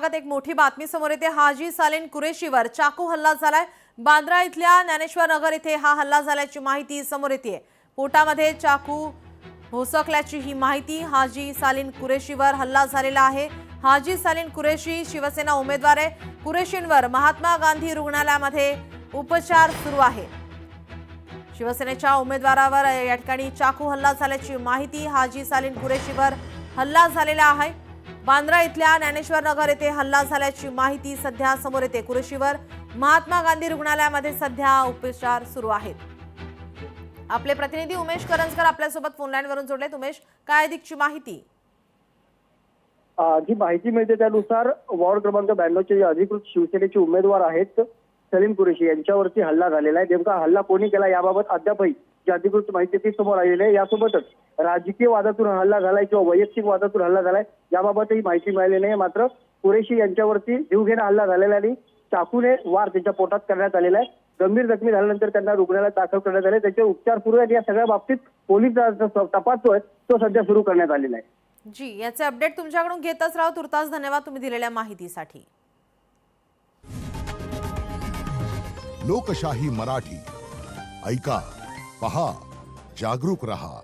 बाबत एक मोठी बातमी समोर येते। हाजी सालीन कुरेशीवर चाकू हल्ला झालाय। बांद्रा इथल्या ज्ञानेश्वर नगर इथे हा हल्ला झाल्याची माहिती समोर येते। पोटामध्ये चाकू भोसकल्याची ही माहिती। हाजी सालीन कुरेशीवर हल्ला झालेला आहे। हाजी सालीन कुरेशी शिवसेना उमेदवार आहे। कुरेशींवर महात्मा गांधी रुग्णालयामध्ये उपचार सुरू आहे। शिवसेनेच्या उमेदवारावर या ठिकाणी चाकू हल्ला झाल्याची माहिती। हाजी सालीन कुरेशीवर हल्ला झालेला आहे। बांद्रा इथल्या ज्ञानेश्वर नगर येथे हल्ला झाल्याची माहिती सध्या समोर येते। कुरेशीवर महात्मा गांधी रुग्णालयामध्ये सध्या उपचार सुरू आहेत। आपले प्रतिनिधी उमेश करंजकर आपल्यासोबत फोन लाईन वरून जोडलेत। उमेश, काय अधिकची माहिती? जी माहिती मिळते त्यानुसार वॉर्ड क्रमांक 92 चे अधिकृत शिवसेनेचे उमेदवार आहेत सलीम कुरेशी यांच्यावरती हल्ला झालेला आहे। नेमका हल्ला कोणी केला याबाबत अद्यापही जी अधिकृत माहिती ती समोर आलेली आहे। यासोबतच राजकीय वादातून हल्ला झालाय किंवा वैयक्तिक वादातून हल्ला झालाय याबाबतही माहिती मिळालेली नाही। मात्र कुरेशी यांच्यावरती जीवघेणा हल्ला झालेला आणि चाकूने वार त्यांच्या पोटात करण्यात आलेला आहे। गंभीर जखमी झाल्यानंतर त्यांना रुग्णालयात दाखल करण्यात आले। त्याचे उपचार सुरू आहेत। या सगळ्या बाबतीत पोलीस तपास जो आहे तो सध्या सुरू करण्यात आलेला आहे। जी, याचे अपडेट तुमच्याकडून घेतच राहू। तुर्तास धन्यवाद तुम्ही दिलेल्या माहितीसाठी। लोकशाही मराठी ऐका, पहा, जागरूक रहा।